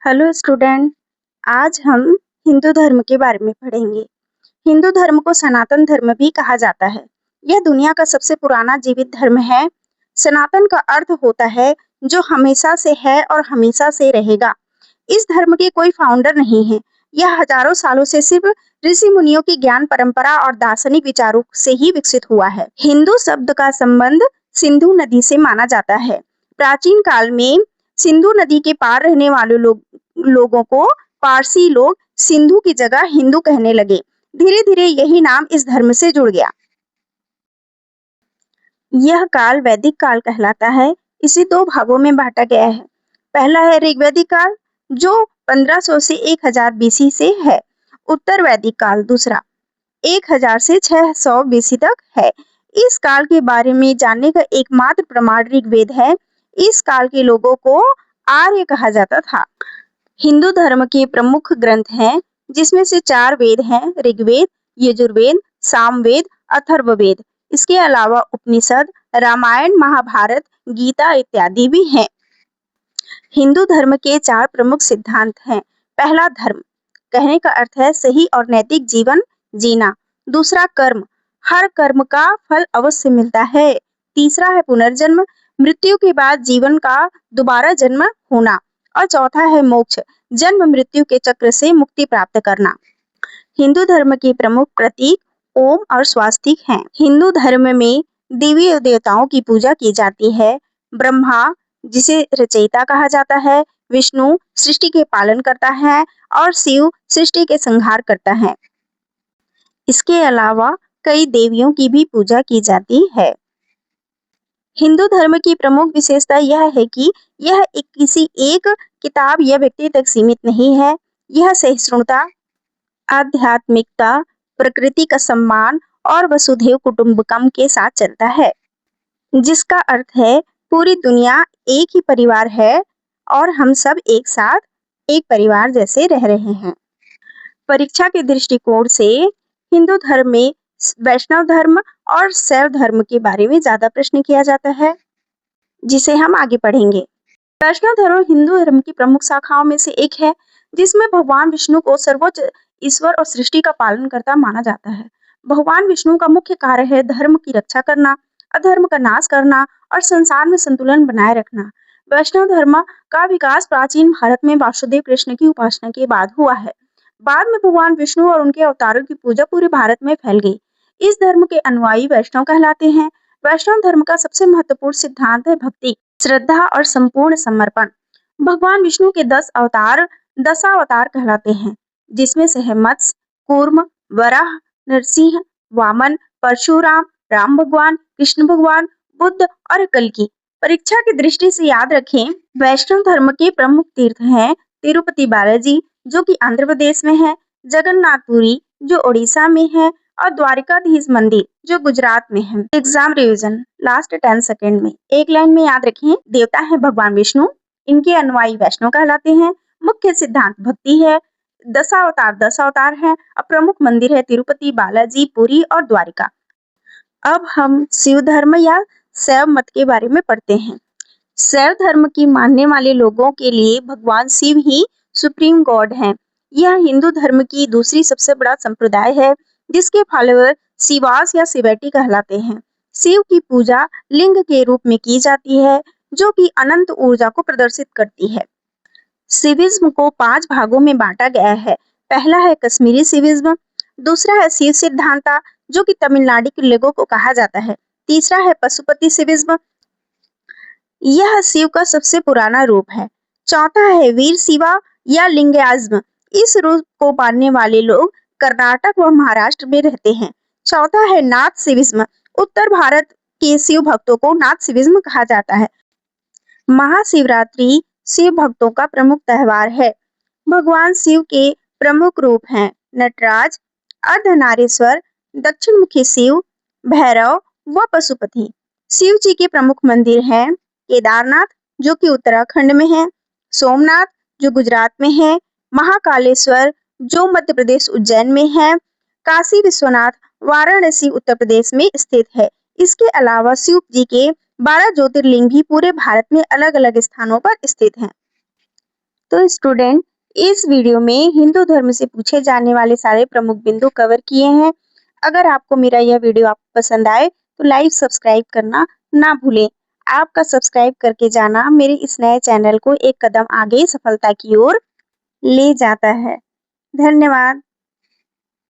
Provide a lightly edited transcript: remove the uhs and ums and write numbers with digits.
Hello student. आज हम हिंदू धर्म के बारे में पढ़ेंगे। हिंदू धर्म को सनातन धर्म भी कहा जाता है। यह दुनिया का सबसे पुराना जीवित धर्म है। सनातन का अर्थ होता है जो हमेशा से है और हमेशा से रहेगा। इस धर्म के कोई फाउंडर नहीं है। यह हजारों सालों से सिर्फ ऋषि मुनियों की ज्ञान परंपरा और दार्शनिक विचारों से ही विकसित हुआ है। हिंदू शब्द का संबंध सिंधु नदी से माना जाता है। प्राचीन काल में सिंधु नदी के पार रहने वाले लोगों को पारसी लोग सिंधु की जगह हिंदू कहने लगे। धीरे धीरे यही नाम इस धर्म से जुड़ गया। यह काल वैदिक काल कहलाता है। इसे दो भागों में बांटा गया है। पहला है ऋग्वैदिक काल जो 1500 से 1000 बीसी से है। उत्तर वैदिक काल दूसरा 1000 से 600 बीसी तक है। इस काल के बारे में जानने का एकमात्र प्रमाण ऋग्वेद है। इस काल के लोगों को आर्य कहा जाता था। हिंदू धर्म के प्रमुख ग्रंथ हैं जिसमें से 4 वेद हैं, ऋग्वेद, यजुर्वेद, सामवेद, अथर्ववेद। इसके अलावा उपनिषद, रामायण, महाभारत, गीता इत्यादि भी हैं। हिंदू धर्म के 4 प्रमुख सिद्धांत हैं। पहला धर्म कहने का अर्थ है सही और नैतिक जीवन जीना। दूसरा कर्म, हर कर्म का फल अवश्य मिलता है। तीसरा है पुनर्जन्म, मृत्यु के बाद जीवन का दोबारा जन्म होना। और चौथा है मोक्ष, जन्म मृत्यु के चक्र से मुक्ति प्राप्त करना। हिंदू धर्म के प्रमुख प्रतीक ओम और स्वास्तिक हैं। हिंदू धर्म में देवी और देवताओं की पूजा की जाती है। ब्रह्मा जिसे रचयिता कहा जाता है, विष्णु सृष्टि के पालन करता है और शिव सृष्टि के संहार करता है। इसके अलावा कई देवियों की भी पूजा की जाती है। हिंदू धर्म की प्रमुख विशेषता यह है कि यह किसी एक किताब या व्यक्ति तक सीमित नहीं है। यह सहिष्णुता, आध्यात्मिकता, प्रकृति का सम्मान और वसुधैव कुटुंबकम के साथ चलता है, जिसका अर्थ है पूरी दुनिया एक ही परिवार है और हम सब एक साथ एक परिवार जैसे रह रहे हैं। परीक्षा के दृष्टिकोण से हिंदू धर्म में वैष्णव धर्म और शैव धर्म के बारे में ज्यादा प्रश्न किया जाता है, जिसे हम आगे पढ़ेंगे। वैष्णव धर्म हिंदू धर्म की प्रमुख शाखाओं में से एक है, जिसमें भगवान विष्णु को सर्वोच्च ईश्वर और सृष्टि का पालन करता माना जाता है। भगवान विष्णु का मुख्य कार्य है धर्म की रक्षा करना, अधर्म का नाश करना और संसार में संतुलन बनाए रखना। वैष्णव धर्म का विकास प्राचीन भारत में वासुदेव कृष्ण की उपासना के बाद हुआ है। बाद में भगवान विष्णु और उनके अवतारों की पूजा पूरे भारत में फैल गई। इस धर्म के अनुयायी वैष्णव कहलाते हैं। वैष्णव धर्म का सबसे महत्वपूर्ण सिद्धांत है भक्ति, श्रद्धा और संपूर्ण समर्पण। भगवान विष्णु के 10 अवतार दशावतार कहलाते हैं, जिसमें से है मत्स्य, कूर्म, वराह, नरसिंह, वामन, परशुराम, राम भगवान, कृष्ण भगवान, बुद्ध और कल्कि। परीक्षा की दृष्टि से याद रखें, वैष्णव धर्म के प्रमुख तीर्थ हैं तिरुपति बालाजी जो कि आंध्र प्रदेश में है, जगन्नाथपुरी जो ओडिशा में है और द्वारिकाधीश मंदिर जो गुजरात में है। एग्जाम रिवीजन लास्ट 10 सेकेंड में एक लाइन में याद रखें, देवता है भगवान विष्णु, इनके अनुयायी वैष्णव कहलाते हैं। मुख्य सिद्धांत भक्ति है, दशावतार 10 अवतार है और प्रमुख मंदिर है तिरुपति बालाजी, पुरी और द्वारिका। अब हम शिव धर्म या शैव मत के बारे में पढ़ते हैं। शैव धर्म की मानने वाले लोगों के लिए भगवान शिव ही सुप्रीम गॉड हैं। यह हिंदू धर्म की दूसरी सबसे बड़ा संप्रदाय है, जिसके फॉलोअर शिवास या शिवैटी कहलाते हैं। शिव की पूजा लिंग के रूप में की जाती है, जो कि अनंत ऊर्जा को प्रदर्शित करती है। शिविज्म को 5 भागों में बांटा गया है। पहला है कश्मीरी शिविज्म, दूसरा है शिव सिद्धांता जो कि तमिलनाडु के लोगों को कहा जाता है। तीसरा है पशुपति शिविज्म, यह शिव का सबसे पुराना रूप है। चौथा है वीर शिवा या लिंगयाज्म, इस रूप को मानने वाले लोग कर्नाटक व महाराष्ट्र में रहते हैं। चौथा है नाथ शिविज्म, उत्तर भारत के शिव भक्तों को नाथ शिविज्म कहा जाता है। महाशिवरात्रि शिव भक्तों का प्रमुख त्योहार है। भगवान शिव के प्रमुख रूप हैं नटराज, अर्धनारीश्वर, दक्षिण मुखी शिव, भैरव व पशुपति। शिव जी के प्रमुख मंदिर हैं केदारनाथ जो कि उत्तराखंड में है, सोमनाथ जो गुजरात में है, महाकालेश्वर जो मध्य प्रदेश उज्जैन में है, काशी विश्वनाथ वाराणसी उत्तर प्रदेश में स्थित है। इसके अलावा शिव जी के 12 ज्योतिर्लिंग भी पूरे भारत में अलग अलग स्थानों पर स्थित हैं। तो स्टूडेंट, इस वीडियो में हिंदू धर्म से पूछे जाने वाले सारे प्रमुख बिंदु कवर किए हैं। अगर आपको मेरा यह वीडियो आपको पसंद आए तो लाइक सब्सक्राइब करना ना भूलें। आपका सब्सक्राइब करके जाना मेरे इस नए चैनल को एक कदम आगे सफलता की ओर ले जाता है। धन्यवाद।